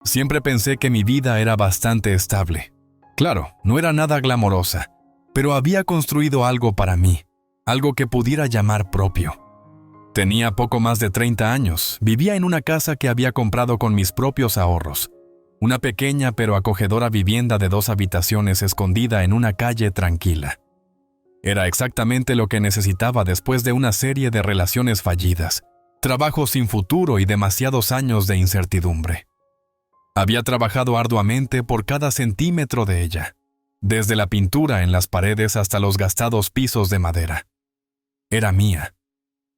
Siempre pensé que mi vida era bastante estable. Claro, no era nada glamorosa, pero había construido algo para mí, algo que pudiera llamar propio. Tenía poco más de 30 años, vivía en una casa que había comprado con mis propios ahorros. Una pequeña pero acogedora vivienda de 2 habitaciones escondida en una calle tranquila. Era exactamente lo que necesitaba después de una serie de relaciones fallidas, trabajo sin futuro y demasiados años de incertidumbre. Había trabajado arduamente por cada centímetro de ella, desde la pintura en las paredes hasta los gastados pisos de madera. Era mía,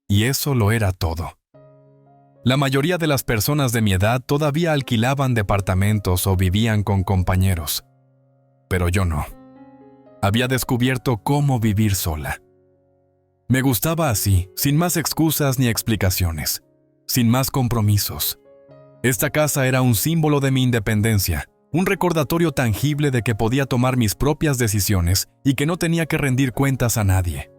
y eso lo era todo. La mayoría de las personas de mi edad todavía alquilaban departamentos o vivían con compañeros, pero yo no. Había descubierto cómo vivir sola. Me gustaba así, sin más excusas ni explicaciones, sin más compromisos. Esta casa era un símbolo de mi independencia, un recordatorio tangible de que podía tomar mis propias decisiones y que no tenía que rendir cuentas a nadie.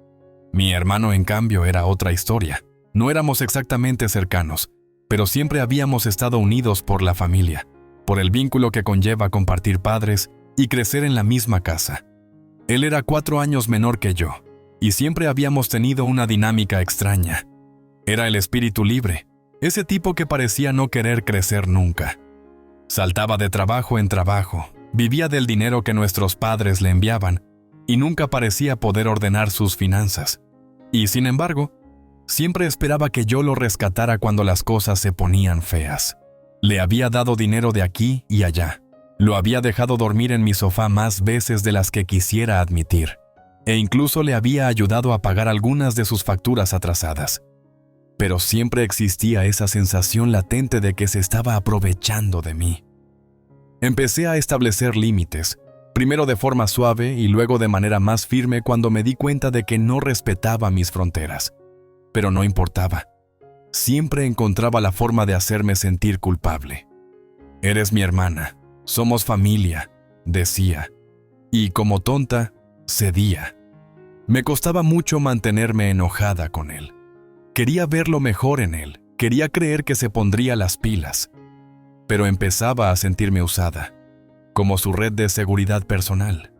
Mi hermano, en cambio, era otra historia. No éramos exactamente cercanos, pero siempre habíamos estado unidos por la familia, por el vínculo que conlleva compartir padres y crecer en la misma casa. Él era 4 años menor que yo, y siempre habíamos tenido una dinámica extraña. Era el espíritu libre, ese tipo que parecía no querer crecer nunca. Saltaba de trabajo en trabajo, vivía del dinero que nuestros padres le enviaban, y nunca parecía poder ordenar sus finanzas. Y sin embargo, siempre esperaba que yo lo rescatara cuando las cosas se ponían feas. Le había dado dinero de aquí y allá. Lo había dejado dormir en mi sofá más veces de las que quisiera admitir, e incluso le había ayudado a pagar algunas de sus facturas atrasadas. Pero siempre existía esa sensación latente de que se estaba aprovechando de mí. Empecé a establecer límites, primero de forma suave y luego de manera más firme cuando me di cuenta de que no respetaba mis fronteras. Pero no importaba. Siempre encontraba la forma de hacerme sentir culpable. «Eres mi hermana. Somos familia», decía. Y como tonta, cedía. Me costaba mucho mantenerme enojada con él. Quería ver lo mejor en él, quería creer que se pondría las pilas. Pero empezaba a sentirme usada, como su red de seguridad personal.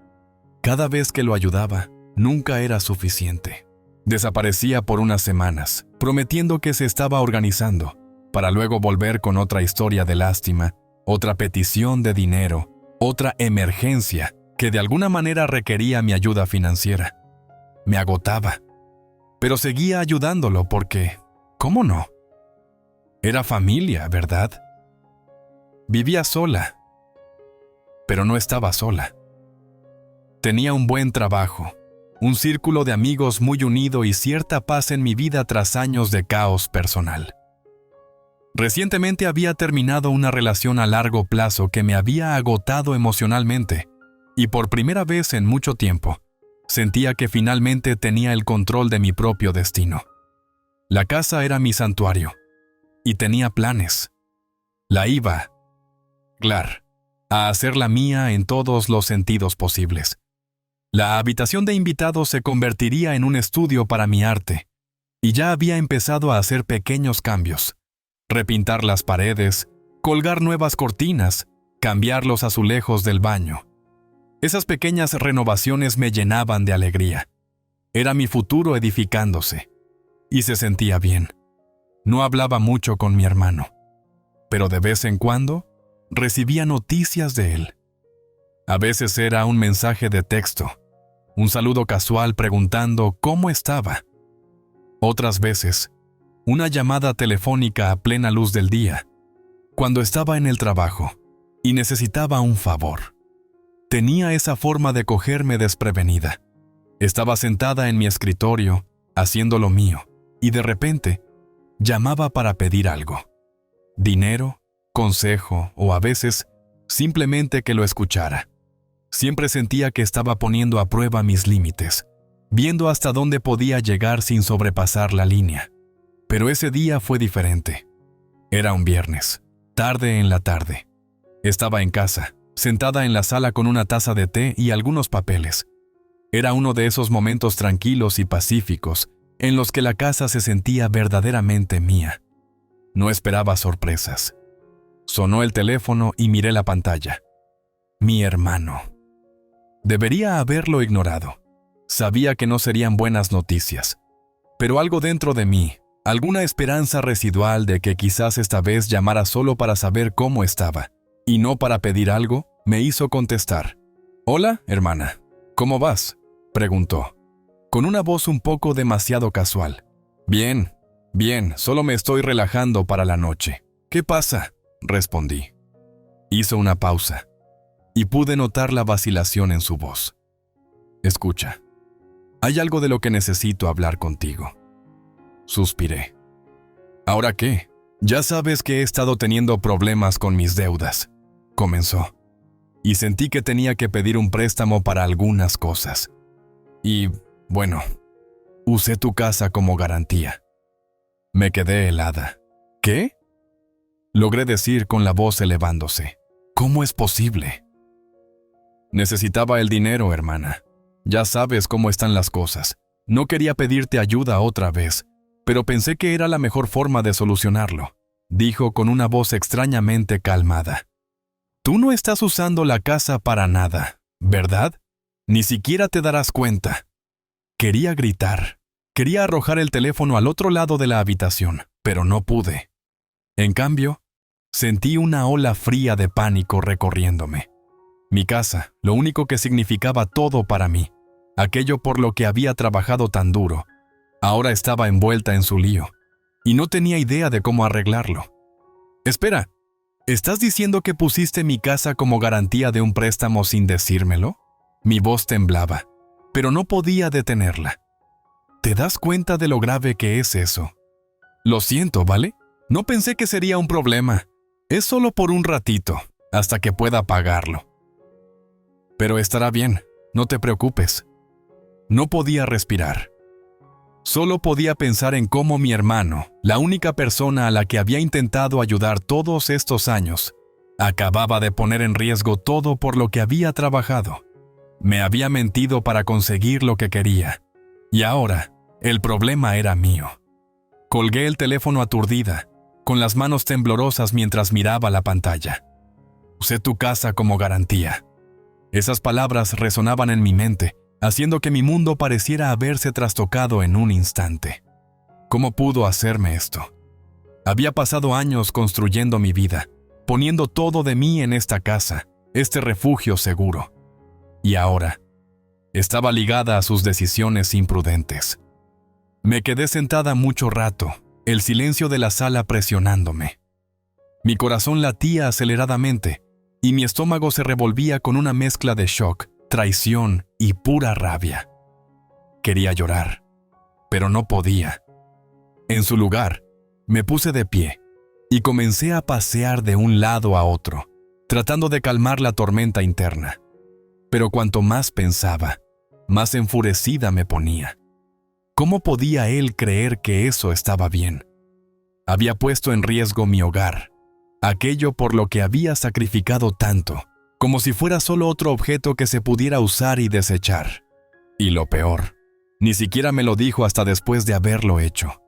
Cada vez que lo ayudaba, nunca era suficiente. Desaparecía por unas semanas, prometiendo que se estaba organizando, para luego volver con otra historia de lástima, otra petición de dinero, otra emergencia que de alguna manera requería mi ayuda financiera. Me agotaba, pero seguía ayudándolo porque, ¿cómo no? Era familia, ¿verdad? Vivía sola, pero no estaba sola. Tenía un buen trabajo, un círculo de amigos muy unido y cierta paz en mi vida tras años de caos personal. Recientemente había terminado una relación a largo plazo que me había agotado emocionalmente, y por primera vez en mucho tiempo, sentía que finalmente tenía el control de mi propio destino. La casa era mi santuario, y tenía planes. La iba, claro, a hacerla mía en todos los sentidos posibles. La habitación de invitados se convertiría en un estudio para mi arte, y ya había empezado a hacer pequeños cambios. Repintar las paredes, colgar nuevas cortinas, cambiar los azulejos del baño. Esas pequeñas renovaciones me llenaban de alegría. Era mi futuro edificándose, y se sentía bien. No hablaba mucho con mi hermano, pero de vez en cuando recibía noticias de él. A veces era un mensaje de texto, un saludo casual preguntando cómo estaba. Otras veces, una llamada telefónica a plena luz del día, cuando estaba en el trabajo y necesitaba un favor. Tenía esa forma de cogerme desprevenida. Estaba sentada en mi escritorio, haciendo lo mío, y de repente, llamaba para pedir algo. Dinero, consejo o a veces, simplemente que lo escuchara. Siempre sentía que estaba poniendo a prueba mis límites, viendo hasta dónde podía llegar sin sobrepasar la línea. Pero ese día fue diferente. Era un viernes, tarde en la tarde. Estaba en casa, sentada en la sala con una taza de té y algunos papeles. Era uno de esos momentos tranquilos y pacíficos en los que la casa se sentía verdaderamente mía. No esperaba sorpresas. Sonó el teléfono y miré la pantalla. Mi hermano. Debería haberlo ignorado. Sabía que no serían buenas noticias. Pero algo dentro de mí, alguna esperanza residual de que quizás esta vez llamara solo para saber cómo estaba, y no para pedir algo, me hizo contestar. «Hola, hermana. ¿Cómo vas?», preguntó, con una voz un poco demasiado casual. «Bien, solo me estoy relajando para la noche». «¿Qué pasa?», respondí. Hizo una pausa, y pude notar la vacilación en su voz. «Escucha, hay algo de lo que necesito hablar contigo». Suspiré. «¿Ahora qué? Ya sabes que he estado teniendo problemas con mis deudas», comenzó, y sentí que tenía que pedir un préstamo para algunas cosas. Y, bueno, usé tu casa como garantía. Me quedé helada. ¿Qué?, logré decir con la voz elevándose. «¿Cómo es posible?». «Necesitaba el dinero, hermana. Ya sabes cómo están las cosas. No quería pedirte ayuda otra vez, pero pensé que era la mejor forma de solucionarlo», dijo con una voz extrañamente calmada. «Tú no estás usando la casa para nada, ¿verdad? Ni siquiera te darás cuenta». Quería gritar. Quería arrojar el teléfono al otro lado de la habitación, pero no pude. En cambio, sentí una ola fría de pánico recorriéndome. Mi casa, lo único que significaba todo para mí, aquello por lo que había trabajado tan duro, ahora estaba envuelta en su lío, y no tenía idea de cómo arreglarlo. «Espera, ¿estás diciendo que pusiste mi casa como garantía de un préstamo sin decírmelo?». Mi voz temblaba, pero no podía detenerla. ¿Te das cuenta de lo grave que es eso? Lo siento, ¿vale? No pensé que sería un problema. Es solo por un ratito, hasta que pueda pagarlo. Pero estará bien, no te preocupes. No podía respirar. Solo podía pensar en cómo mi hermano, la única persona a la que había intentado ayudar todos estos años, acababa de poner en riesgo todo por lo que había trabajado. Me había mentido para conseguir lo que quería. Y ahora, el problema era mío. Colgué el teléfono aturdida, con las manos temblorosas mientras miraba la pantalla. «Usé tu casa como garantía». Esas palabras resonaban en mi mente, haciendo que mi mundo pareciera haberse trastocado en un instante. ¿Cómo pudo hacerme esto? Había pasado años construyendo mi vida, poniendo todo de mí en esta casa, este refugio seguro. Y ahora, estaba ligada a sus decisiones imprudentes. Me quedé sentada mucho rato, el silencio de la sala presionándome. Mi corazón latía aceleradamente, y mi estómago se revolvía con una mezcla de shock, traición y pura rabia. Quería llorar, pero no podía. En su lugar, me puse de pie y comencé a pasear de un lado a otro, tratando de calmar la tormenta interna. Pero cuanto más pensaba, más enfurecida me ponía. ¿Cómo podía él creer que eso estaba bien? Había puesto en riesgo mi hogar, aquello por lo que había sacrificado tanto, como si fuera solo otro objeto que se pudiera usar y desechar. Y lo peor, ni siquiera me lo dijo hasta después de haberlo hecho.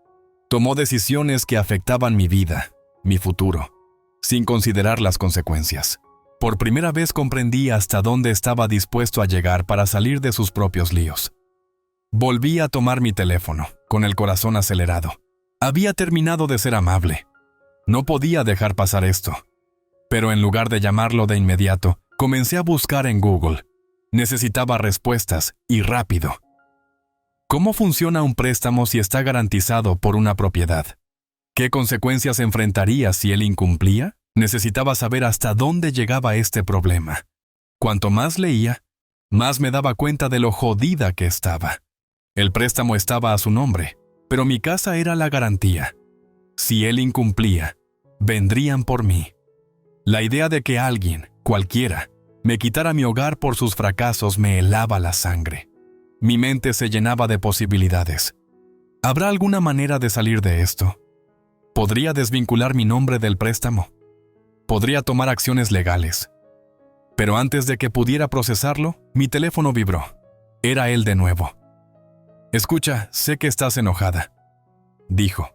Tomó decisiones que afectaban mi vida, mi futuro, sin considerar las consecuencias. Por primera vez comprendí hasta dónde estaba dispuesto a llegar para salir de sus propios líos. Volví a tomar mi teléfono, con el corazón acelerado. Había terminado de ser amable. No podía dejar pasar esto. Pero en lugar de llamarlo de inmediato, comencé a buscar en Google. Necesitaba respuestas, y rápido. ¿Cómo funciona un préstamo si está garantizado por una propiedad? ¿Qué consecuencias enfrentaría si él incumplía? Necesitaba saber hasta dónde llegaba este problema. Cuanto más leía, más me daba cuenta de lo jodida que estaba. El préstamo estaba a su nombre, pero mi casa era la garantía. Si él incumplía, vendrían por mí. La idea de que alguien, cualquiera, me quitara mi hogar por sus fracasos me helaba la sangre. Mi mente se llenaba de posibilidades. ¿Habrá alguna manera de salir de esto? ¿Podría desvincular mi nombre del préstamo? Podría tomar acciones legales. Pero antes de que pudiera procesarlo, mi teléfono vibró. Era él de nuevo. «Escucha, sé que estás enojada», dijo.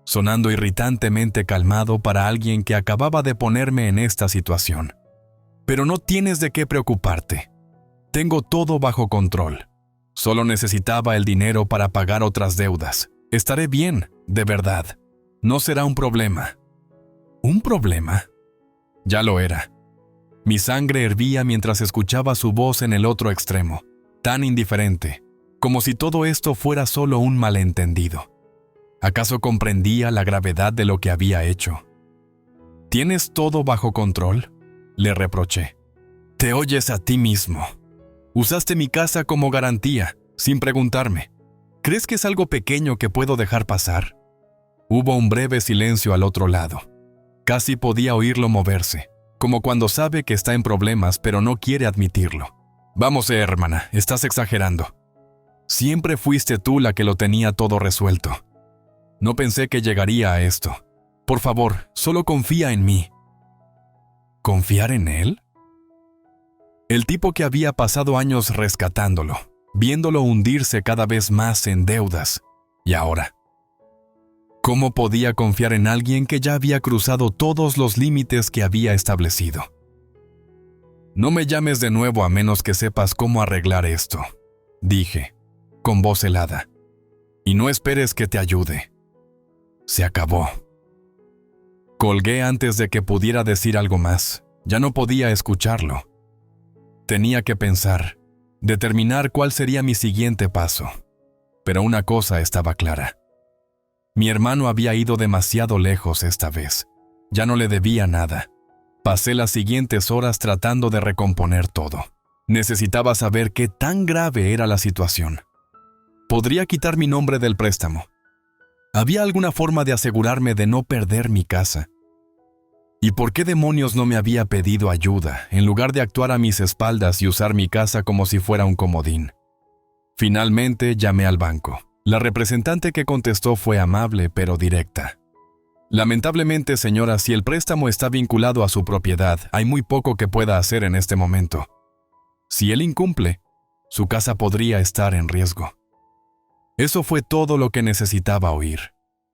sonando irritantemente calmado para alguien que acababa de ponerme en esta situación. Pero no tienes de qué preocuparte. Tengo todo bajo control. Solo necesitaba el dinero para pagar otras deudas. Estaré bien, de verdad. No será un problema. ¿Un problema? Ya lo era. Mi sangre hervía mientras escuchaba su voz en el otro extremo, tan indiferente, como si todo esto fuera solo un malentendido. ¿Acaso comprendía la gravedad de lo que había hecho? ¿Tienes todo bajo control?, le reproché. Te oyes a ti mismo. Usaste mi casa como garantía, sin preguntarme. ¿Crees que es algo pequeño que puedo dejar pasar? Hubo un breve silencio al otro lado. Casi podía oírlo moverse, como cuando sabe que está en problemas pero no quiere admitirlo. Vamos, hermana, estás exagerando. Siempre fuiste tú la que lo tenía todo resuelto. No pensé que llegaría a esto. Por favor, solo confía en mí. ¿Confiar en él? El tipo que había pasado años rescatándolo, viéndolo hundirse cada vez más en deudas. Y ahora, ¿cómo podía confiar en alguien que ya había cruzado todos los límites que había establecido? No me llames de nuevo a menos que sepas cómo arreglar esto, dije, con voz helada. Y no esperes que te ayude. Se acabó. Colgué antes de que pudiera decir algo más. Ya no podía escucharlo. Tenía que pensar, determinar cuál sería mi siguiente paso. Pero una cosa estaba clara. Mi hermano había ido demasiado lejos esta vez. Ya no le debía nada. Pasé las siguientes horas tratando de recomponer todo. Necesitaba saber qué tan grave era la situación. Podría quitar mi nombre del préstamo. ¿Había alguna forma de asegurarme de no perder mi casa? ¿Y por qué demonios no me había pedido ayuda, en lugar de actuar a mis espaldas y usar mi casa como si fuera un comodín? Finalmente llamé al banco. La representante que contestó fue amable pero directa. Lamentablemente, señora, si el préstamo está vinculado a su propiedad, hay muy poco que pueda hacer en este momento. Si él incumple, su casa podría estar en riesgo. Eso fue todo lo que necesitaba oír.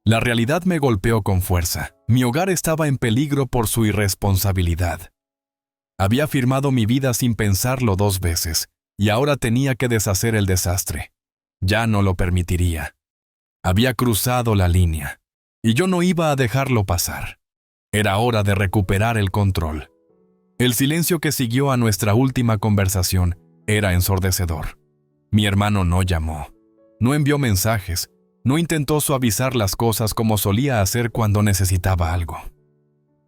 La realidad me golpeó con fuerza. Mi hogar estaba en peligro por su irresponsabilidad. Había firmado mi vida sin pensarlo 2 veces, y ahora tenía que deshacer el desastre. Ya no lo permitiría. Había cruzado la línea, y yo no iba a dejarlo pasar. Era hora de recuperar el control. El silencio que siguió a nuestra última conversación era ensordecedor. Mi hermano no llamó, no envió mensajes, no intentó suavizar las cosas como solía hacer cuando necesitaba algo.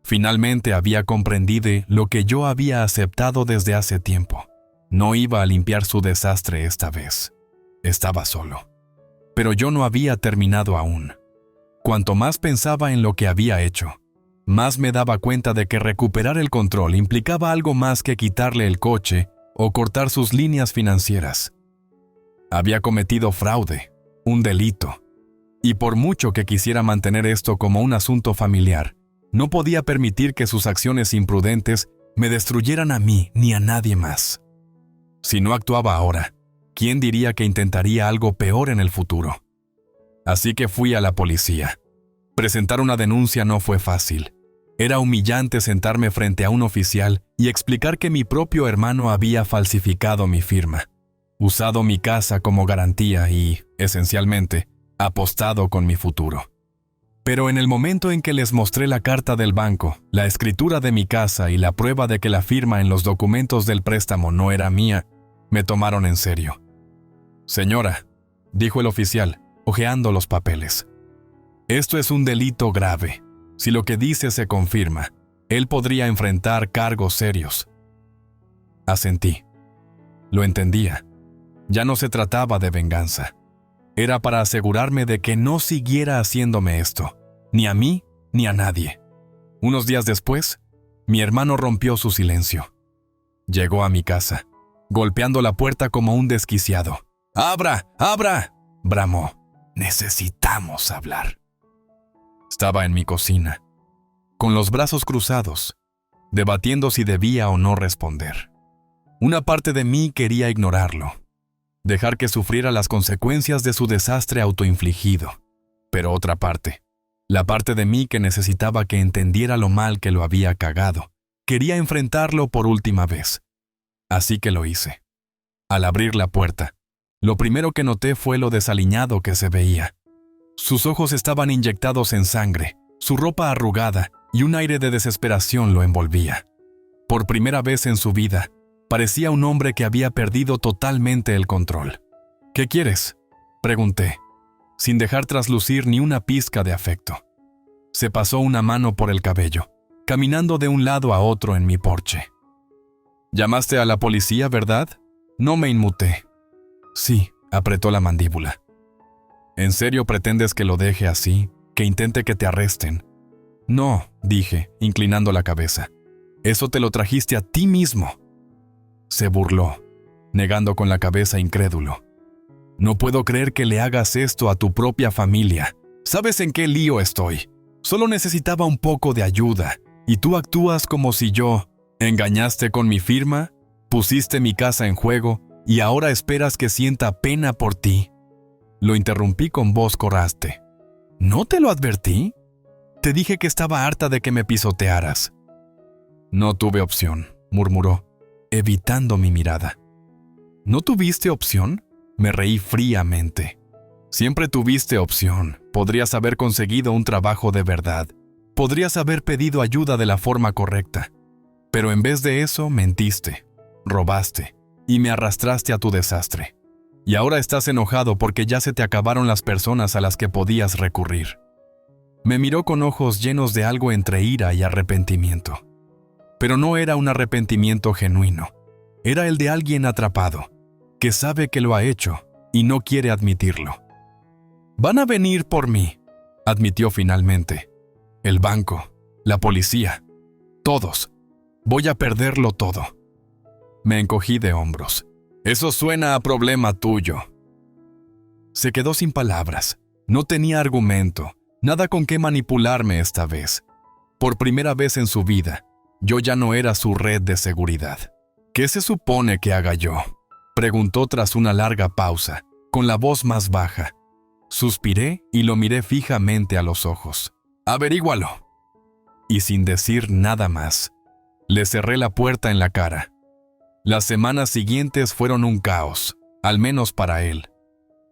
Finalmente había comprendido lo que yo había aceptado desde hace tiempo. No iba a limpiar su desastre esta vez. Estaba solo. Pero yo no había terminado aún. Cuanto más pensaba en lo que había hecho, más me daba cuenta de que recuperar el control implicaba algo más que quitarle el coche o cortar sus líneas financieras. Había cometido fraude, un delito. Y por mucho que quisiera mantener esto como un asunto familiar, no podía permitir que sus acciones imprudentes me destruyeran a mí ni a nadie más. Si no actuaba ahora, ¿quién diría que intentaría algo peor en el futuro? Así que fui a la policía. Presentar una denuncia no fue fácil. Era humillante sentarme frente a un oficial y explicar que mi propio hermano había falsificado mi firma, usado mi casa como garantía y, esencialmente, apostado con mi futuro. Pero en el momento en que les mostré la carta del banco, la escritura de mi casa y la prueba de que la firma en los documentos del préstamo no era mía, me tomaron en serio. Señora, dijo el oficial, hojeando los papeles. Esto es un delito grave. Si lo que dice se confirma, él podría enfrentar cargos serios. Asentí. Lo entendía. Ya no se trataba de venganza. Era para asegurarme de que no siguiera haciéndome esto, ni a mí ni a nadie. Unos días después, mi hermano rompió su silencio. Llegó a mi casa, golpeando la puerta como un desquiciado. ¡Abra! ¡Abra!, bramó. Necesitamos hablar. Estaba en mi cocina, con los brazos cruzados, debatiendo si debía o no responder. Una parte de mí quería ignorarlo, dejar que sufriera las consecuencias de su desastre autoinfligido, pero otra parte La parte de mí que necesitaba que entendiera lo mal que lo había cagado. Quería enfrentarlo por última vez. Así que lo hice. Al abrir la puerta, lo primero que noté fue lo desaliñado que se veía. Sus ojos estaban inyectados en sangre, su ropa arrugada y un aire de desesperación lo envolvía. Por primera vez en su vida, parecía un hombre que había perdido totalmente el control. ¿Qué quieres?, pregunté, sin dejar traslucir ni una pizca de afecto. Se pasó una mano por el cabello, caminando de un lado a otro en mi porche. «¿Llamaste a la policía, verdad?» No me inmuté. «Sí», apretó la mandíbula. «¿En serio pretendes que lo deje así? ¿Que intente que te arresten?» «No», dije, inclinando la cabeza. «Eso te lo trajiste a ti mismo». Se burló, negando con la cabeza incrédulo. «No puedo creer que le hagas esto a tu propia familia. ¿Sabes en qué lío estoy? Solo necesitaba un poco de ayuda, y tú actúas como si yo... ¿Engañaste con mi firma? ¿Pusiste mi casa en juego? ¿Y ahora esperas que sienta pena por ti?» Lo interrumpí con voz corraste. «¿No te lo advertí? Te dije que estaba harta de que me pisotearas». «No tuve opción», murmuró, evitando mi mirada. «¿No tuviste opción?» Me reí fríamente. «Siempre tuviste opción. Podrías haber conseguido un trabajo de verdad. Podrías haber pedido ayuda de la forma correcta. Pero en vez de eso, mentiste, robaste y me arrastraste a tu desastre. Y ahora estás enojado porque ya se te acabaron las personas a las que podías recurrir». Me miró con ojos llenos de algo entre ira y arrepentimiento. Pero no era un arrepentimiento genuino. Era el de alguien atrapado, que sabe que lo ha hecho y no quiere admitirlo. «Van a venir por mí», admitió finalmente. «El banco, la policía, todos. Voy a perderlo todo». Me encogí de hombros. «Eso suena a problema tuyo». Se quedó sin palabras. No tenía argumento, nada con qué manipularme esta vez. Por primera vez en su vida, yo ya no era su red de seguridad. «¿Qué se supone que haga yo?», preguntó tras una larga pausa, con la voz más baja. Suspiré y lo miré fijamente a los ojos. «Averígualo». Y sin decir nada más, le cerré la puerta en la cara. Las semanas siguientes fueron un caos, al menos para él.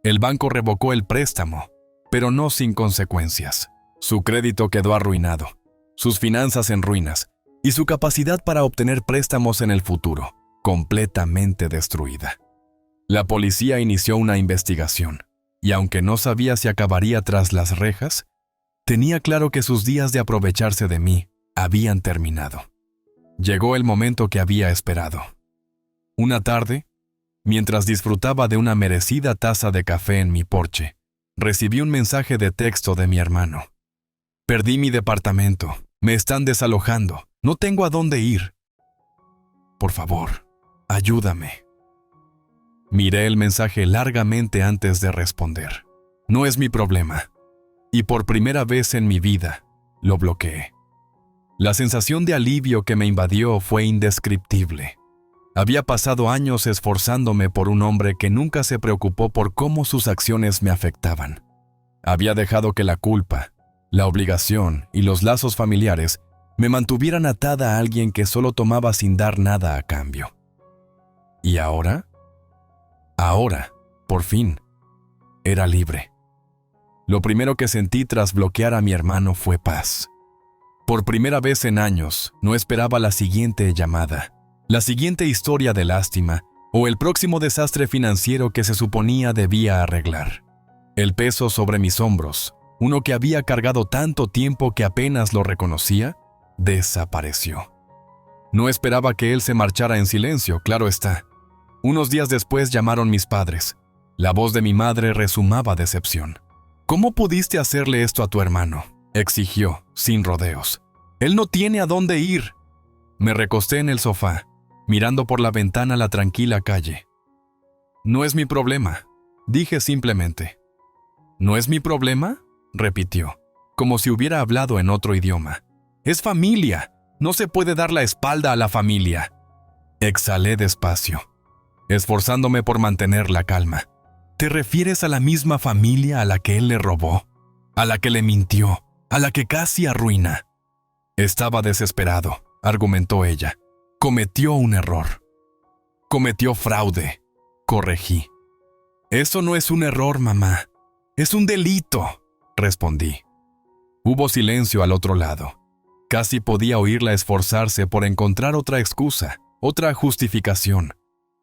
El banco revocó el préstamo, pero no sin consecuencias. Su crédito quedó arruinado, sus finanzas en ruinas y su capacidad para obtener préstamos en el futuro, completamente destruida. La policía inició una investigación, y aunque no sabía si acabaría tras las rejas, tenía claro que sus días de aprovecharse de mí habían terminado. Llegó el momento que había esperado. Una tarde, mientras disfrutaba de una merecida taza de café en mi porche, recibí un mensaje de texto de mi hermano. «Perdí mi departamento, me están desalojando, no tengo a dónde ir. Por favor, ayúdame». Miré el mensaje largamente antes de responder. No es mi problema. Y por primera vez en mi vida, lo bloqueé. La sensación de alivio que me invadió fue indescriptible. Había pasado años esforzándome por un hombre que nunca se preocupó por cómo sus acciones me afectaban. Había dejado que la culpa, la obligación y los lazos familiares me mantuvieran atada a alguien que solo tomaba sin dar nada a cambio. ¿Y ahora? Ahora, por fin, era libre. Lo primero que sentí tras bloquear a mi hermano fue paz. Por primera vez en años, no esperaba la siguiente llamada, la siguiente historia de lástima o el próximo desastre financiero que se suponía debía arreglar. El peso sobre mis hombros, uno que había cargado tanto tiempo que apenas lo reconocía, desapareció. No esperaba que él se marchara en silencio, claro está. Unos días después llamaron mis padres. La voz de mi madre rezumaba decepción. «¿Cómo pudiste hacerle esto a tu hermano?», exigió, sin rodeos. «Él no tiene a dónde ir». Me recosté en el sofá, mirando por la ventana la tranquila calle. «No es mi problema», dije simplemente. «¿No es mi problema?», repitió, como si hubiera hablado en otro idioma. «Es familia. No se puede dar la espalda a la familia». Exhalé despacio, esforzándome por mantener la calma. «¿Te refieres a la misma familia a la que él le robó? ¿A la que le mintió? a la que casi arruina. Estaba desesperado, argumentó ella. Cometió un error. Cometió fraude, corregí. Eso no es un error, mamá. Es un delito, respondí. Hubo silencio al otro lado. Casi podía oírla esforzarse por encontrar otra excusa, otra justificación.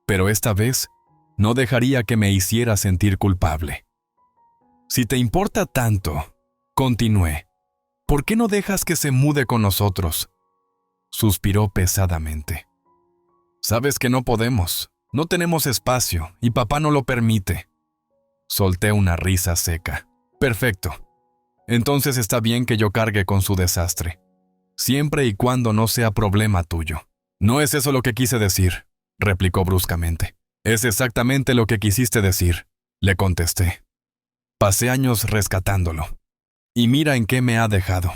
Pero esta vez no dejaría que me hiciera sentir culpable. Si te importa tanto, continué, ¿por qué no dejas que se mude con nosotros? Suspiró pesadamente. Sabes que no podemos, no tenemos espacio y papá no lo permite. Solté una risa seca. Perfecto. Entonces está bien que yo cargue con su desastre, siempre y cuando no sea problema tuyo. No es eso lo que quise decir, replicó bruscamente. Es exactamente lo que quisiste decir, le contesté. Pasé años rescatándolo. Y mira en qué me ha dejado.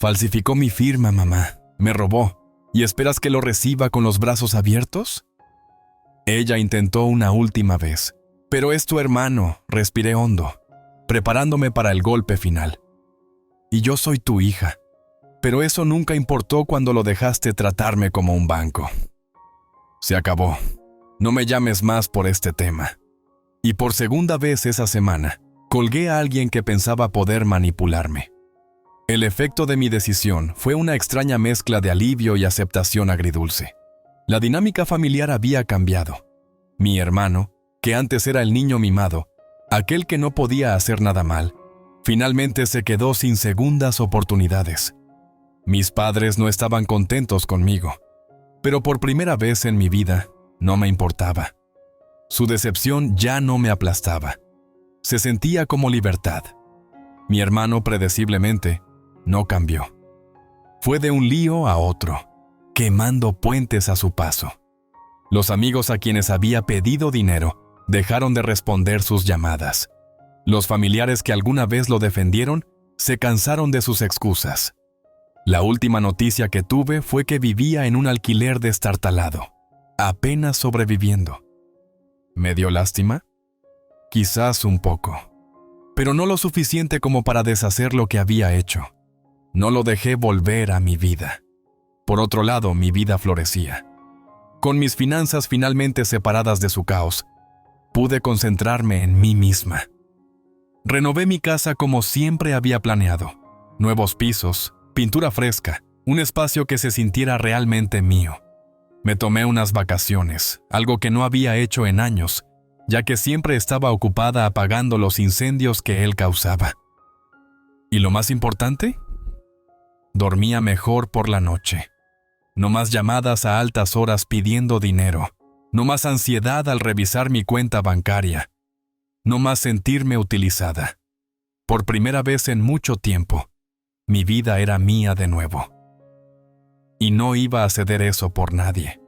Falsificó mi firma, mamá. Me robó. ¿Y esperas que lo reciba con los brazos abiertos? Ella intentó una última vez. Pero es tu hermano, respiré hondo, preparándome para el golpe final. Y yo soy tu hija. Pero eso nunca importó cuando lo dejaste tratarme como un banco. Se acabó. No me llames más por este tema. Y por segunda vez esa semana, colgué a alguien que pensaba poder manipularme. El efecto de mi decisión fue una extraña mezcla de alivio y aceptación agridulce. La dinámica familiar había cambiado. Mi hermano, que antes era el niño mimado, aquel que no podía hacer nada mal, finalmente se quedó sin segundas oportunidades. Mis padres no estaban contentos conmigo, pero por primera vez en mi vida no me importaba. Su decepción ya no me aplastaba. Se sentía como libertad. Mi hermano, predeciblemente, no cambió. Fue de un lío a otro, quemando puentes a su paso. Los amigos a quienes había pedido dinero dejaron de responder sus llamadas. Los familiares que alguna vez lo defendieron se cansaron de sus excusas. La última noticia que tuve fue que vivía en un alquiler destartalado, apenas sobreviviendo. ¿Me dio lástima? Quizás un poco, pero no lo suficiente como para deshacer lo que había hecho. No lo dejé volver a mi vida. Por otro lado, mi vida florecía. Con mis finanzas finalmente separadas de su caos, pude concentrarme en mí misma. Renové mi casa como siempre había planeado. Nuevos pisos, pintura fresca, un espacio que se sintiera realmente mío. Me tomé unas vacaciones, algo que no había hecho en años, ya que siempre estaba ocupada apagando los incendios que él causaba. ¿Y lo más importante? Dormía mejor por la noche. No más llamadas a altas horas pidiendo dinero. No más ansiedad al revisar mi cuenta bancaria. No más sentirme utilizada. Por primera vez en mucho tiempo, mi vida era mía de nuevo. Y no iba a ceder eso por nadie.